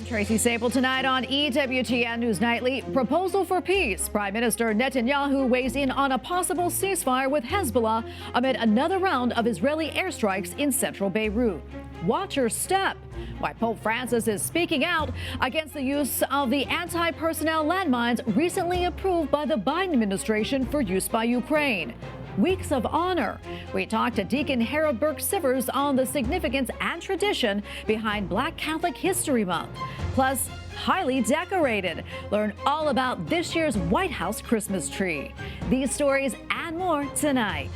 I'm Tracy Sabol. Tonight on EWTN News Nightly, proposal for peace. Prime Minister Netanyahu weighs in on a possible ceasefire with Hezbollah amid another round of Israeli airstrikes in central Beirut. Watch your step. Why Pope Francis is speaking out against the use of the anti-personnel landmines recently approved by the Biden administration for use by Ukraine. Weeks of honor. We talked to Deacon Harold Burke-Sivers on the significance and tradition behind Black Catholic History Month. Plus, highly decorated. Learn all about this year's White House Christmas tree. These stories and more tonight.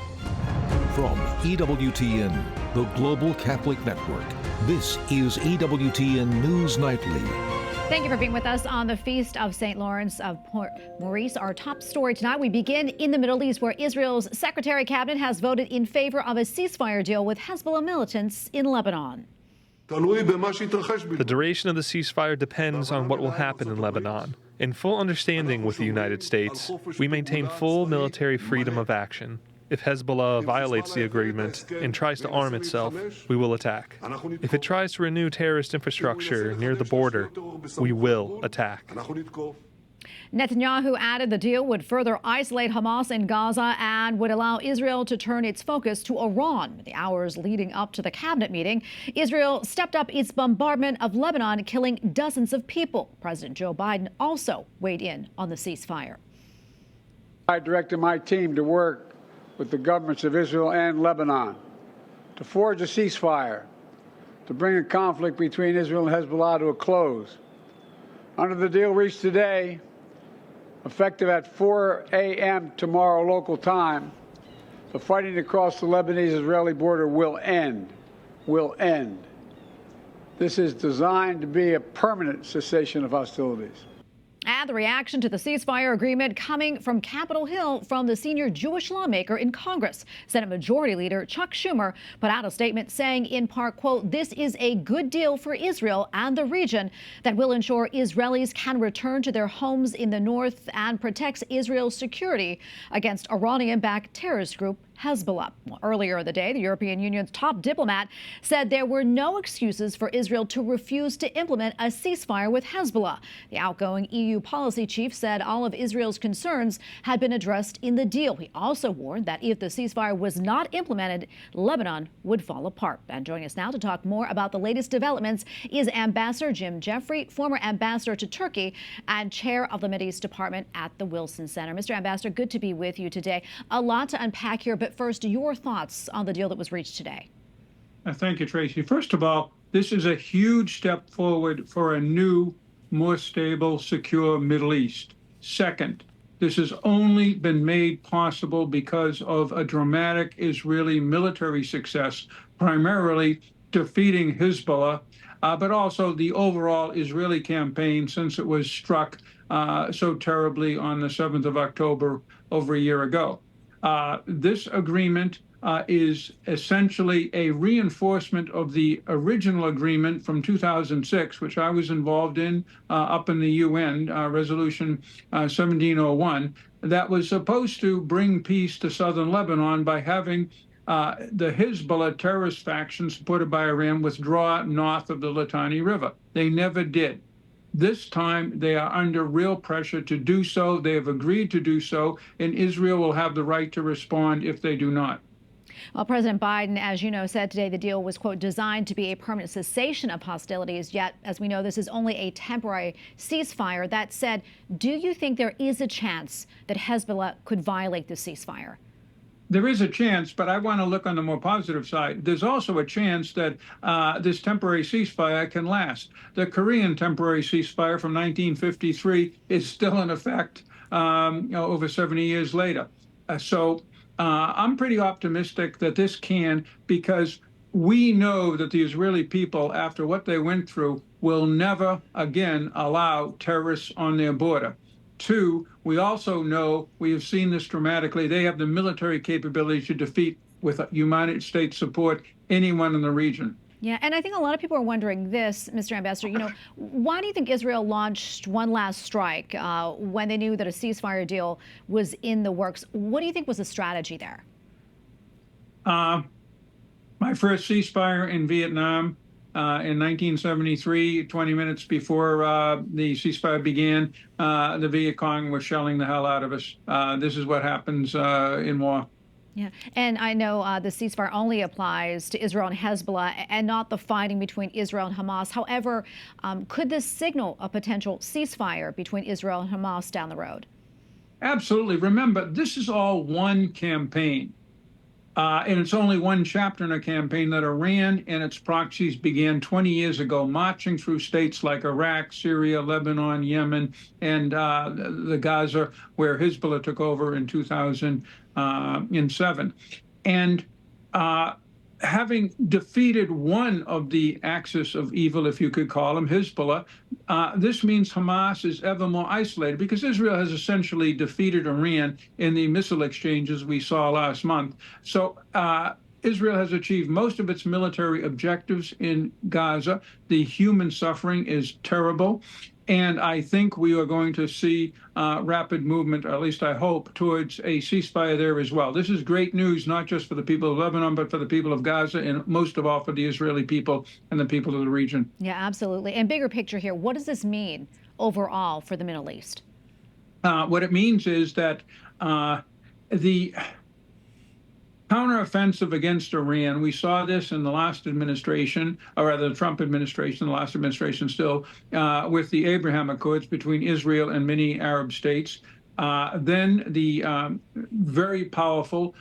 From EWTN, the Global Catholic Network, this is EWTN News Nightly. Thank you for being with us on the Feast of St. Lawrence of Port Maurice. Our top story tonight, we begin in the Middle East, where Israel's Secretary Cabinet has voted in favor of a ceasefire deal with Hezbollah militants in Lebanon. The duration of the ceasefire depends on what will happen in Lebanon. In full understanding with the United States, we maintain full military freedom of action. If Hezbollah violates the agreement and tries to arm itself, we will attack. If it tries to renew terrorist infrastructure near the border, we will attack. Netanyahu added the deal would further isolate Hamas in Gaza and would allow Israel to turn its focus to Iran. In the hours leading up to the cabinet meeting, Israel stepped up its bombardment of Lebanon, killing dozens of people. President Joe Biden also weighed in on the ceasefire. I directed my team to work with the governments of Israel and Lebanon to forge a ceasefire, to bring the conflict between Israel and Hezbollah to a close. Under the deal reached today, effective at 4 a.m. tomorrow local time, the fighting across the Lebanese-Israeli border will end. This is designed to be a permanent cessation of hostilities. And the reaction to the ceasefire agreement coming from Capitol Hill from the senior Jewish lawmaker in Congress. Senate Majority Leader Chuck Schumer put out a statement saying, in part, quote, "This is a good deal for Israel and the region that will ensure Israelis can return to their homes in the north and protects Israel's security against Iranian-backed terrorist group Hezbollah." Well, earlier in the day, the European Union's top diplomat said there were no excuses for Israel to refuse to implement a ceasefire with Hezbollah. The outgoing EU policy chief said all of Israel's concerns had been addressed in the deal. He also warned that if the ceasefire was not implemented, Lebanon would fall apart. And joining us now to talk more about the latest developments is Ambassador Jim Jeffrey, former ambassador to Turkey and chair of the Mideast Department at the Wilson Center. Mr. Ambassador, good to be with you today. A lot to unpack here, but first, your thoughts on the deal that was reached today. Thank you, Tracy. First of all, this is a huge step forward for a new, more stable, secure Middle East. Second, this has only been made possible because of a dramatic Israeli military success, primarily defeating Hezbollah, but also the overall Israeli campaign since it was struck so terribly on the 7th of October over a year ago. This agreement is essentially a reinforcement of the original agreement from 2006, which I was involved in up in the UN, Resolution 1701, that was supposed to bring peace to southern Lebanon by having the Hezbollah terrorist faction supported by Iran withdraw north of the Litani River. They never did. This time, they are under real pressure to do so. They have agreed to do so, and Israel will have the right to respond if they do not. Well, President Biden, as you know, said today the deal was, quote, designed to be a permanent cessation of hostilities. Yet, as we know, this is only a temporary ceasefire. That said, do you think there is a chance that Hezbollah could violate the ceasefire? There is a chance, but I want to look on the more positive side. There's also a chance that this temporary ceasefire can last. The Korean temporary ceasefire from 1953 is still in effect over 70 years later. So I'm pretty optimistic that this can, because we know that the Israeli people, after what they went through, will never again allow terrorists on their border. Two, we also know, we have seen this dramatically, they have the military capability to defeat, with United States support, anyone in the region. Yeah, and I think a lot of people are wondering this, Mr. Ambassador, why do you think Israel launched one last strike when they knew that a ceasefire deal was in the works? What do you think was the strategy there? My first ceasefire in Vietnam, In 1973, 20 minutes before the ceasefire began, the Viet Cong was shelling the hell out of us. This is what happens in war. Yeah, and I know the ceasefire only applies to Israel and Hezbollah and not the fighting between Israel and Hamas. However, could this signal a potential ceasefire between Israel and Hamas down the road? Absolutely. Remember, this is all one campaign. And it's only one chapter in a campaign that Iran and its proxies began 20 years ago, marching through states like Iraq, Syria, Lebanon, Yemen, and the Gaza, where Hezbollah took over in 2007. And having defeated one of the axis of evil, if you could call them, Hezbollah, this means Hamas is ever more isolated because Israel has essentially defeated Iran in the missile exchanges we saw last month. So Israel has achieved most of its military objectives in Gaza. The human suffering is terrible. And I think we are going to see rapid movement, or at least I hope, towards a ceasefire there as well. This is great news, not just for the people of Lebanon, but for the people of Gaza, and most of all for the Israeli people and the people of the region. Yeah, absolutely. And bigger picture here, what does this mean overall for the Middle East? What it means is that the counteroffensive against Iran, we saw this in the last administration, or rather the Trump administration, the last administration still, with the Abraham Accords between Israel and many Arab states. Then the very powerful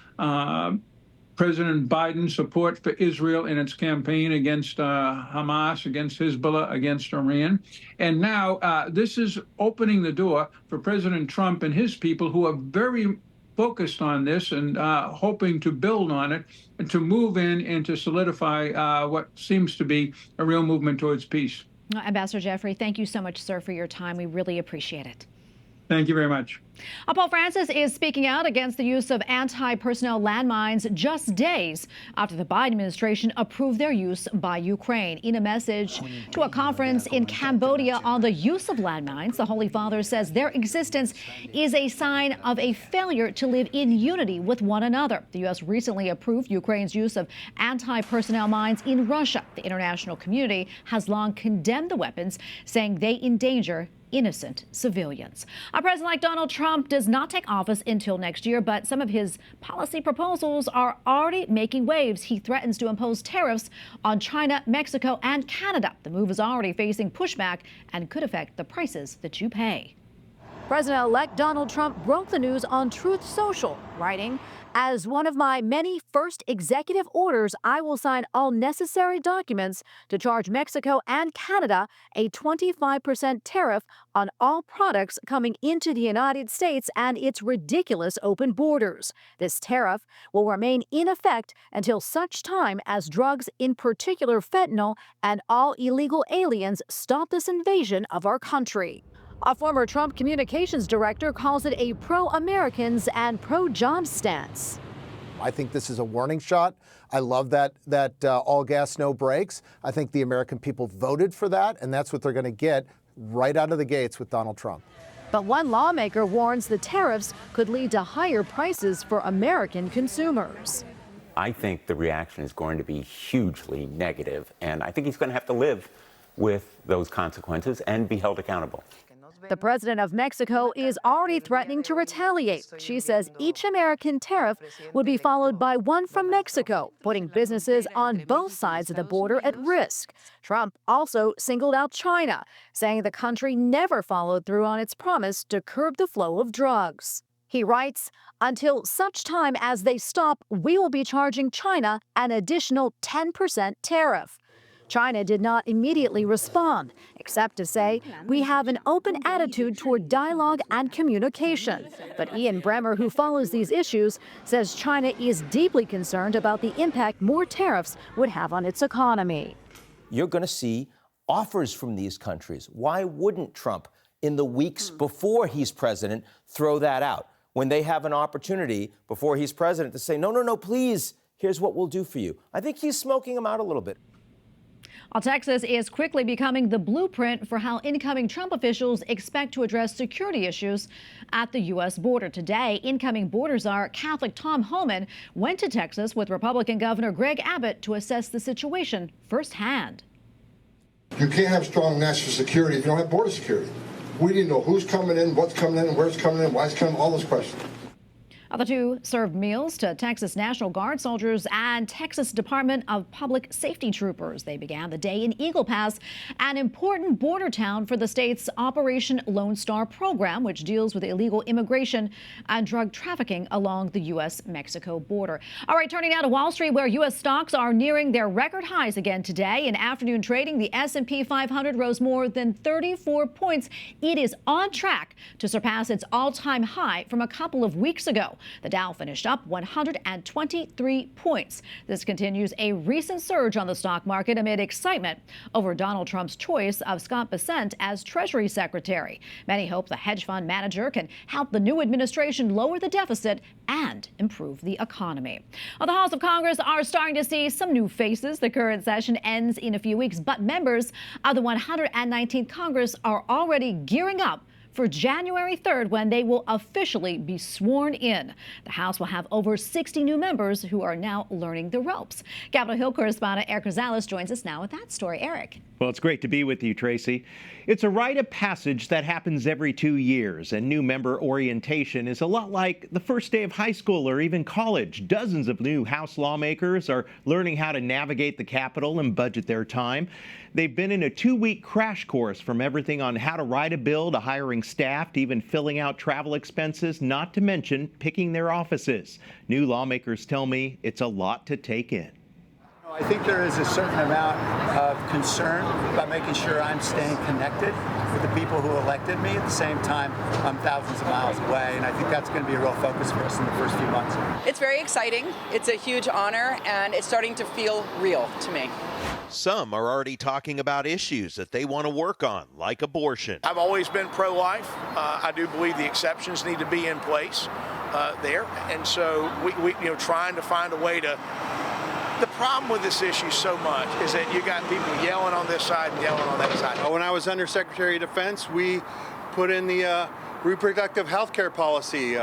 President Biden's support for Israel in its campaign against Hamas, against Hezbollah, against Iran. And now this is opening the door for President Trump and his people, who are very focused on this and hoping to build on it and to move in and to solidify what seems to be a real movement towards peace. Ambassador Jeffrey, thank you so much, sir, for your time. We really appreciate it. Thank you very much. Pope Francis is speaking out against the use of anti-personnel landmines just days after the Biden administration approved their use by Ukraine. In a message to a conference in Cambodia on the use of landmines, the Holy Father says their existence is a sign of a failure to live in unity with one another. The U.S. recently approved Ukraine's use of anti-personnel mines in Russia. The international community has long condemned the weapons, saying they endanger innocent civilians. President-elect Donald Trump does not take office until next year, but some of his policy proposals are already making waves. He threatens to impose tariffs on China, Mexico, and Canada. The move is already facing pushback and could affect the prices that you pay. President-elect Donald Trump broke the news on Truth Social, writing, "As one of my many first executive orders, I will sign all necessary documents to charge Mexico and Canada a 25% tariff on all products coming into the United States and its ridiculous open borders. This tariff will remain in effect until such time as drugs, in particular fentanyl, and all illegal aliens stop this invasion of our country." A former Trump communications director calls it a pro-Americans and pro-jobs stance. I think this is a warning shot. I love that all gas, no brakes. I think the American people voted for that, and that's what they're going to get right out of the gates with Donald Trump. But one lawmaker warns the tariffs could lead to higher prices for American consumers. I think the reaction is going to be hugely negative, and I think he's going to have to live with those consequences and be held accountable. The president of Mexico is already threatening to retaliate. She says each American tariff would be followed by one from Mexico, putting businesses on both sides of the border at risk. Trump also singled out China, saying the country never followed through on its promise to curb the flow of drugs. He writes, "Until such time as they stop, we will be charging China an additional 10% tariff." China did not immediately respond, except to say, "We have an open attitude toward dialogue and communication." But Ian Bremmer, who follows these issues, says China is deeply concerned about the impact more tariffs would have on its economy. You're going to see offers from these countries. Why wouldn't Trump, in the weeks before he's president, throw that out? When they have an opportunity before he's president to say, no, please, here's what we'll do for you. I think he's smoking them out a little bit. Well, Texas is quickly becoming the blueprint for how incoming Trump officials expect to address security issues at the U.S. border. Today, incoming border czar Catholic Tom Homan went to Texas with Republican Governor Greg Abbott to assess the situation firsthand. You can't have strong national security if you don't have border security. We didn't know who's coming in, what's coming in, where it's coming in, why it's coming, all those questions. The two served meals to Texas National Guard soldiers and Texas Department of Public Safety troopers. They began the day in Eagle Pass, an important border town for the state's Operation Lone Star program, which deals with illegal immigration and drug trafficking along the U.S.-Mexico border. All right, turning now to Wall Street, where U.S. stocks are nearing their record highs again today. In afternoon trading, the S&P 500 rose more than 34 points. It is on track to surpass its all-time high from a couple of weeks ago. The Dow finished up 123 points. This continues a recent surge on the stock market amid excitement over Donald Trump's choice of Scott Bessent as Treasury Secretary. Many hope the hedge fund manager can help the new administration lower the deficit and improve the economy. Well, the Halls of Congress are starting to see some new faces. The current session ends in a few weeks, but members of the 119th Congress are already gearing up for January 3rd, when they will officially be sworn in. The House will have over 60 new members who are now learning the ropes. Capitol Hill correspondent Eric Rosales joins us now with that story. Eric. Well, it's great to be with you, Tracy. It's a rite of passage that happens every 2 years, and new member orientation is a lot like the first day of high school or even college. Dozens of new House lawmakers are learning how to navigate the Capitol and budget their time. They've been in a 2-week crash course, from everything on how to write a bill to hiring staff to even filling out travel expenses, not to mention picking their offices. New lawmakers tell me it's a lot to take in. I think there is a certain amount of concern about making sure I'm staying connected with the people who elected me. At the same time, I'm thousands of miles away, and I think that's going to be a real focus for us in the first few months. It's very exciting. It's a huge honor, and it's starting to feel real to me. Some are already talking about issues that they want to work on, like abortion. I've always been pro-life. I do believe the exceptions need to be in place there, and so we trying to find a way to. The problem with this issue so much is that you got people yelling on this side and yelling on that side. When I was Under Secretary of Defense, we put in the reproductive health care policy.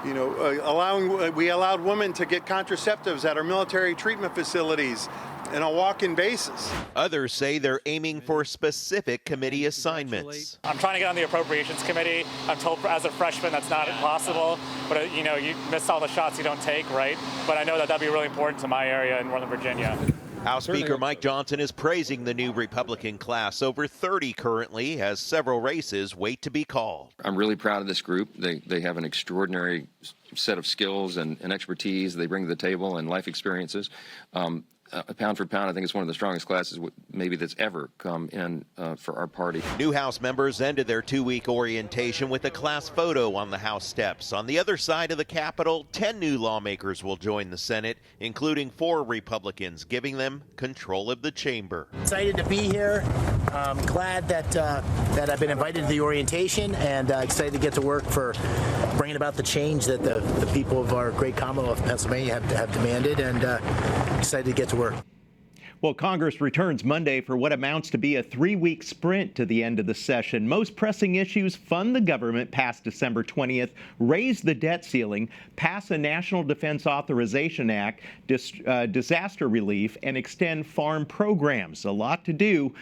We allowed women to get contraceptives at our military treatment facilities on a walk-in basis. Others say they're aiming for specific committee assignments. I'm trying to get on the Appropriations Committee. I'm told as a freshman that's not possible, but you miss all the shots you don't take, right? But I know that that'd be really important to my area in Northern Virginia. House Speaker Mike Johnson is praising the new Republican class. Over 30 currently, as several races wait to be called. I'm really proud of this group. They have an extraordinary set of skills and expertise they bring to the table, and life experiences. Pound for pound, I think it's one of the strongest classes maybe that's ever come in for our party. New House members ended their 2-week orientation with a class photo on the House steps. On the other side of the Capitol, 10 new lawmakers will join the Senate, including 4 Republicans, giving them control of the chamber. Excited to be here. Glad that I've been invited to the orientation, and excited to get to work for bringing about the change that the people of our great Commonwealth of Pennsylvania have demanded, and excited to get to work. Well, Congress returns Monday for what amounts to be a 3-week sprint to the end of the session. Most pressing issues: fund the government past December 20th, raise the debt ceiling, pass a National Defense Authorization Act, disaster relief, and extend farm programs. A lot to do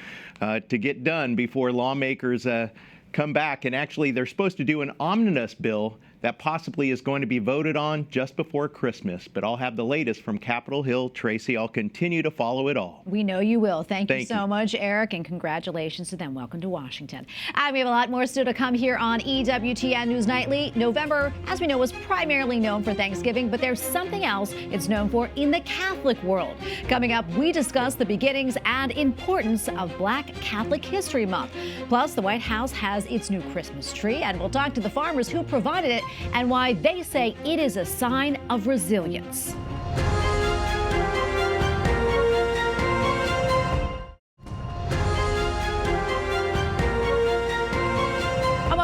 to get done before lawmakers come back. And actually, they're supposed to do an omnibus bill that possibly is going to be voted on just before Christmas. But I'll have the latest from Capitol Hill. Tracy, I'll continue to follow it all. We know you will. Thank you so much, Eric, and congratulations to them. Welcome to Washington. We have a lot more still to come here on EWTN News Nightly. November, as we know, was primarily known for Thanksgiving, but there's something else it's known for in the Catholic world. Coming up, we discuss the beginnings and importance of Black Catholic History Month. Plus, the White House has its new Christmas tree, and we'll talk to the farmers who provided it and why they say it is a sign of resilience.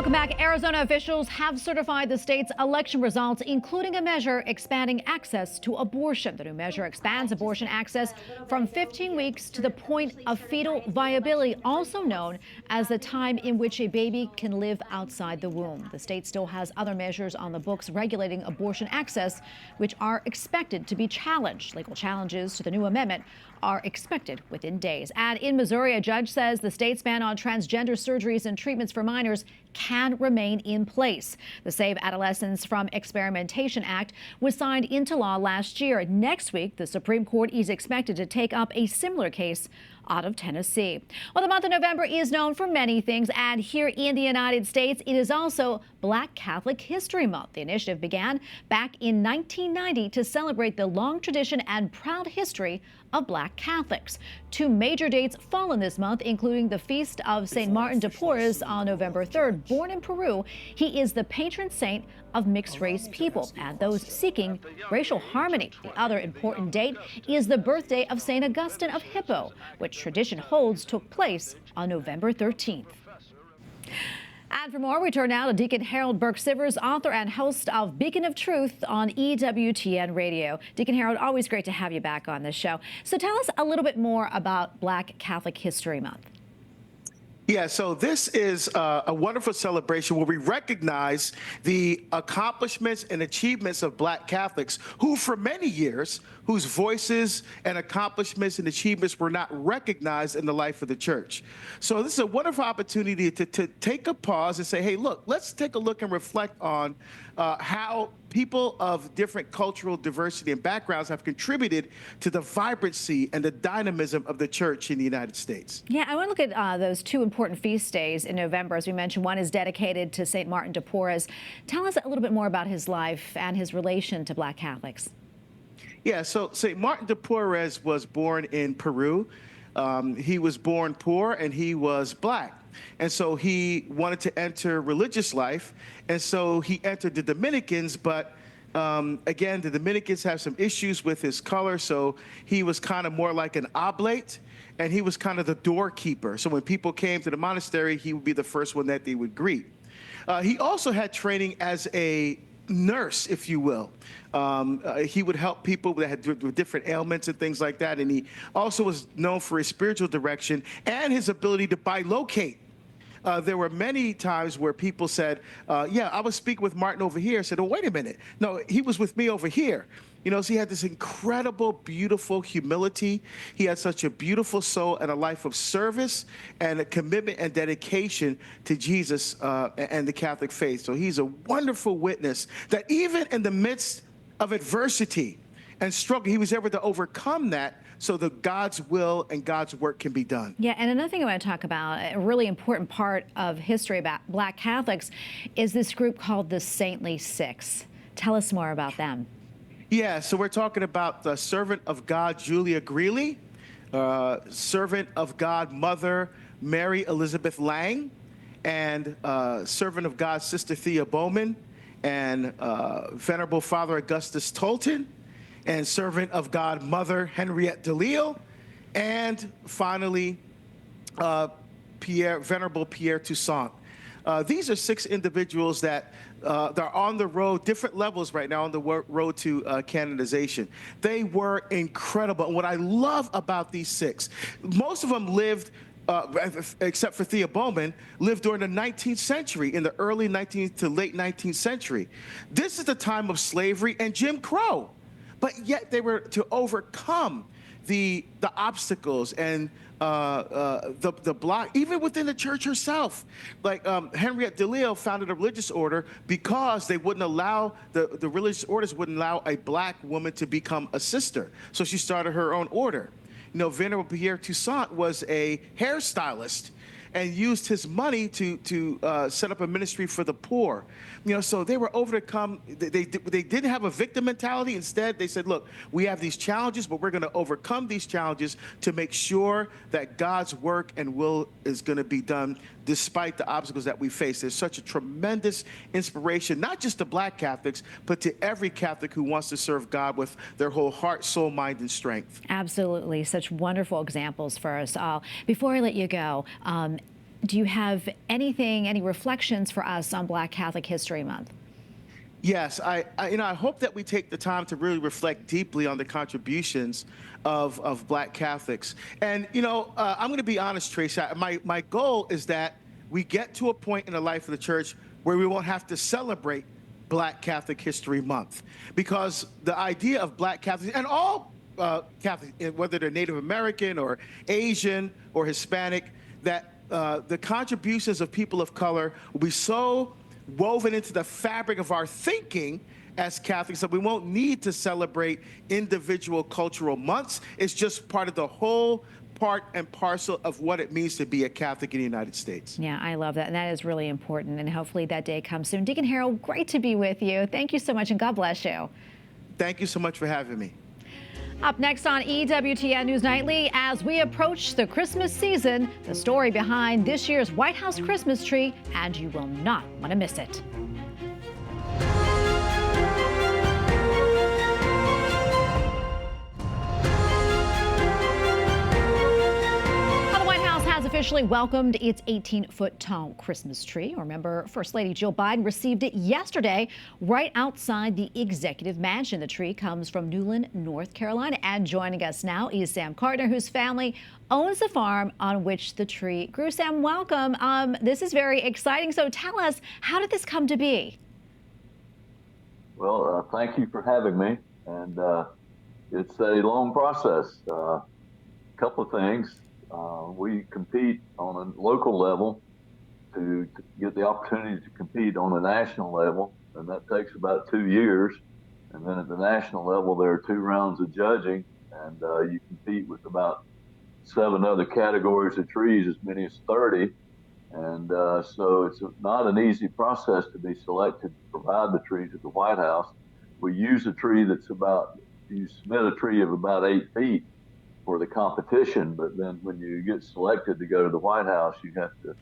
Welcome back. Arizona officials have certified the state's election results, including a measure expanding access to abortion. The new measure expands abortion access from 15 weeks to the point of fetal viability, also known as the time in which a baby can live outside the womb. The state still has other measures on the books regulating abortion access, which are expected to be challenged. Legal challenges to the new amendment are expected within days. And in Missouri, a judge says the state's ban on transgender surgeries and treatments for minors can remain in place. The Save Adolescents from Experimentation Act was signed into law last year. Next week, the Supreme Court is expected to take up a similar case out of Tennessee. Well, the month of November is known for many things, and here in the United States, it is also Black Catholic History Month. The initiative began back in 1990 to celebrate the long tradition and proud history of Black Catholics. Two major dates fall in this month, including the feast of St. Martin de Porres on November 3rd. Born in Peru, he is the patron saint of mixed-race people and those seeking racial harmony. The other important date is the birthday of St. Augustine of Hippo, which tradition holds took place on November 13th. And for more, we turn now to Deacon Harold Burke-Sivers, author and host of Beacon of Truth on EWTN Radio. Deacon Harold, always great to have you back on this show. So tell us a little bit more about Black Catholic History Month. Yeah, so this is a wonderful celebration where we recognize the accomplishments and achievements of Black Catholics who, for many years, whose voices and accomplishments and achievements were not recognized in the life of the church. So this is a wonderful opportunity to take a pause and say, hey, look, let's take a look and reflect on how people of different cultural diversity and backgrounds have contributed to the vibrancy and the dynamism of the church in the United States. Yeah, I want to look at those two important feast days in November. As we mentioned, one is dedicated to St. Martin de Porres. Tell us a little bit more about his life and his relation to Black Catholics. Yeah, so St. Martin de Porres was born in Peru. He was born poor and he was Black. And so he wanted to enter religious life. And so he entered the Dominicans, but again, the Dominicans have some issues with his color. So he was kind of more like an oblate, and he was kind of the doorkeeper. So when people came to the monastery, he would be the first one that they would greet. He also had training as a nurse, if you will. He would help people that had different ailments and things like that. And he also was known for his spiritual direction and his ability to bilocate. There were many times where people said, yeah, I was speaking with Martin over here. I said, oh, wait a minute. No, he was with me over here. You know, so he had this incredible, beautiful humility. He had such a beautiful soul and a life of service and a commitment and dedication to Jesus and the Catholic faith. So he's a wonderful witness that even in the midst of adversity and struggle, he was able to overcome that so that God's will and God's work can be done. Yeah, and another thing I want to talk about, a really important part of history about Black Catholics, is this group called the Saintly Six. Tell us more about them. Yeah, so we're talking about the servant of God, Julia Greeley, servant of God, Mother Mary Elizabeth Lang, and servant of God, Sister Thea Bowman, and Venerable Father Augustus Tolton, and servant of God, Mother Henriette DeLille, and finally, Venerable Pierre Toussaint. These are 6 individuals that are on the road, different levels right now on the road to canonization. They were incredible. And what I love about these 6, most of them lived, except for Thea Bowman, lived during the 19th century, in the early 19th to late 19th century. This is the time of slavery and Jim Crow. But yet they were to overcome the obstacles and the block, even within the church herself. Like Henriette DeLille founded a religious order because they wouldn't allow, the religious orders wouldn't allow a Black woman to become a sister. So she started her own order. You know, Venerable Pierre Toussaint was a hairstylist and used his money to set up a ministry for the poor. You know, so they were overcome. They didn't have a victim mentality. Instead, they said, look, we have these challenges, but we're going to overcome these challenges to make sure that God's work and will is going to be done despite the obstacles that we face. There's such a tremendous inspiration, not just to Black Catholics, but to every Catholic who wants to serve God with their whole heart, soul, mind, and strength. Absolutely. Such wonderful examples for us all. Before I let you go, do you have any reflections for us on Black Catholic History Month? Yes, I hope that we take the time to really reflect deeply on the contributions of Black Catholics. And, I'm going to be honest, Tracy, my goal is that we get to a point in the life of the church where we won't have to celebrate Black Catholic History Month. Because the idea of Black Catholics, and all Catholics, whether they're Native American or Asian or Hispanic, that the contributions of people of color will be so woven into the fabric of our thinking as Catholics that we won't need to celebrate individual cultural months. It's just part of the whole part and parcel of what it means to be a Catholic in the United States. Yeah, I love that. And that is really important. And hopefully that day comes soon. Deacon Harold, great to be with you. Thank you so much, and God bless you. Thank you so much for having me. Up next on EWTN News Nightly, as we approach the Christmas season, the story behind this year's White House Christmas tree, and you will not want to miss it. Officially welcomed its 18-foot tall Christmas tree. Remember, First Lady Jill Biden received it yesterday right outside the Executive Mansion. The tree comes from Newland, North Carolina. And joining us now is Sam Carter, whose family owns the farm on which the tree grew. Sam, welcome. This is very exciting. So tell us, how did this come to be? Well, thank you for having me. And it's a long process. A couple of things. We compete on a local level to get the opportunity to compete on a national level, and that takes about 2 years. And then at the national level, there are 2 rounds of judging, and you compete with about 7 other categories of trees, as many as 30. And so it's not an easy process to be selected to provide the trees at the White House. We use a tree you submit a tree of about 8 feet for the competition, but then when you get selected to go to the White House, you have to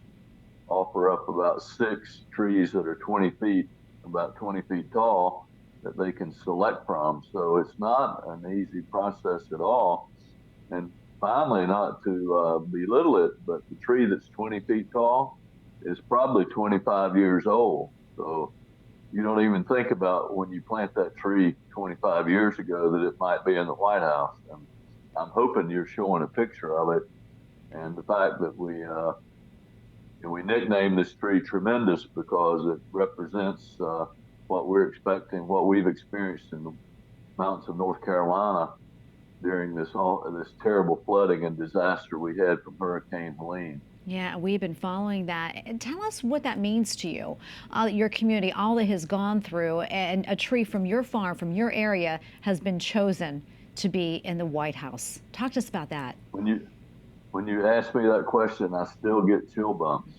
offer up about 6 trees that are 20 feet, about 20 feet tall, that they can select from. So it's not an easy process at all. And finally, not to belittle it, but the tree that's 20 feet tall is probably 25 years old. So you don't even think about when you plant that tree 25 years ago that it might be in the White House. And I'm hoping you're showing a picture of it, and the fact that we nicknamed this tree Tremendous because it represents what we're expecting, what we've experienced in the mountains of North Carolina during this terrible flooding and disaster we had from Hurricane Helene. Yeah, we've been following that. And tell us what that means to you, your community, all that has gone through, and a tree from your farm, from your area, has been chosen to be in the White House. Talk to us about that. When you ask me that question, I still get chill bumps.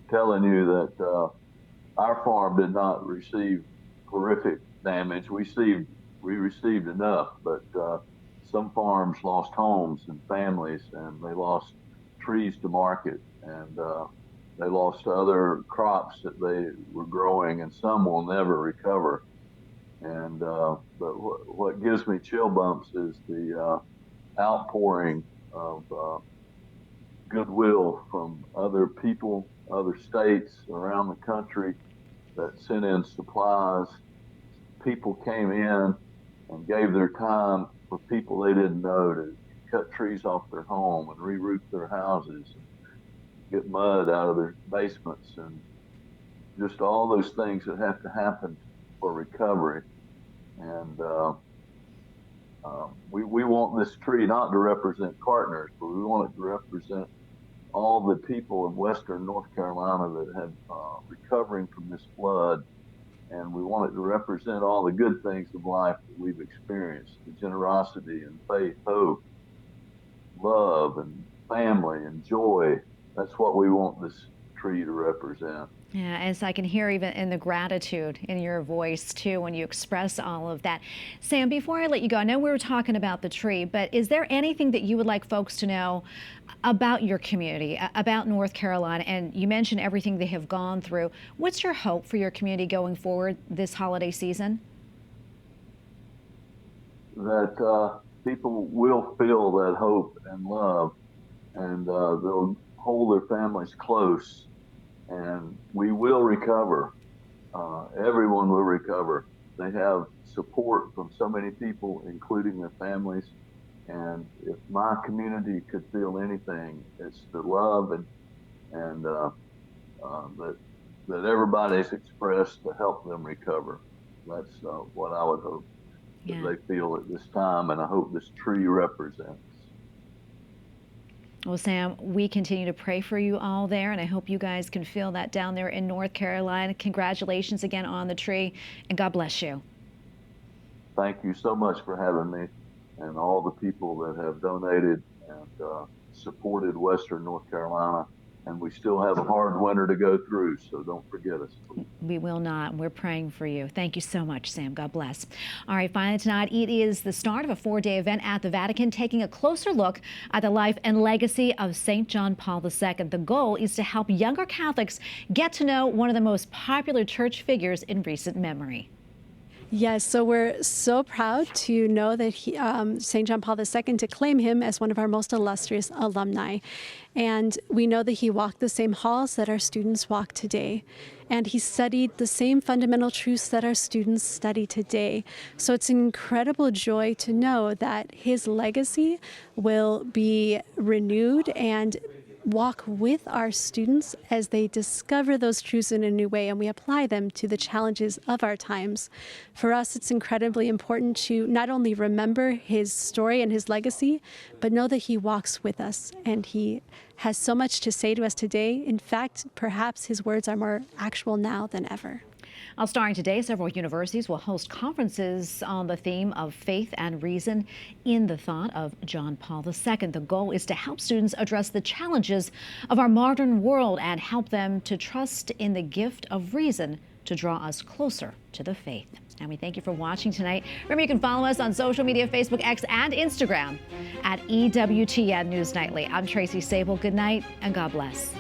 Telling you that our farm did not receive horrific damage. We received enough, but some farms lost homes and families, and they lost trees to market, and they lost other crops that they were growing, and some will never recover. And but what gives me chill bumps is the outpouring of goodwill from other people, other states around the country that sent in supplies. People came in and gave their time for people they didn't know to cut trees off their home and re-roof their houses, and get mud out of their basements, and just all those things that have to happen for recovery. And we want this tree not to represent partners, but we want it to represent all the people of Western North Carolina that have recovering from this flood. And we want it to represent all the good things of life that we've experienced, the generosity and faith, hope, love and family and joy. That's what we want this tree to represent. Yeah, as I can hear even in the gratitude in your voice too when you express all of that. Sam, before I let you go, I know we were talking about the tree, but is there anything that you would like folks to know about your community, about North Carolina? And you mentioned everything they have gone through. What's your hope for your community going forward this holiday season? That people will feel that hope and love, and they'll hold their families close, and we will recover. Everyone will recover. They have support from so many people, including their families. And if my community could feel anything, it's the love and that everybody's expressed to help them recover. That's what I would hope that they feel at this time, and I hope this tree represents. Well, Sam, we continue to pray for you all there, and I hope you guys can feel that down there in North Carolina. Congratulations again on the tree, and God bless you. Thank you so much for having me, and all the people that have donated and supported Western North Carolina. And we still have a hard winter to go through, so don't forget us, please. We will not. We're praying for you. Thank you so much, Sam. God bless. All right, finally tonight, it is the start of a 4-day event at the Vatican, taking a closer look at the life and legacy of St. John Paul II. The goal is to help younger Catholics get to know one of the most popular church figures in recent memory. Yes, so we're so proud to know that St. John Paul II, to claim him as one of our most illustrious alumni. And we know that he walked the same halls that our students walk today. And he studied the same fundamental truths that our students study today. So it's an incredible joy to know that his legacy will be renewed and walk with our students as they discover those truths in a new way and we apply them to the challenges of our times. For us, it's incredibly important to not only remember his story and his legacy, but know that he walks with us and he has so much to say to us today. In fact, perhaps his words are more actual now than ever. Starting today, several universities will host conferences on the theme of faith and reason in the thought of John Paul II. The goal is to help students address the challenges of our modern world and help them to trust in the gift of reason to draw us closer to the faith. And we thank you for watching tonight. Remember, you can follow us on social media, Facebook, X, and Instagram at EWTN News Nightly. I'm Tracy Sabol. Good night and God bless.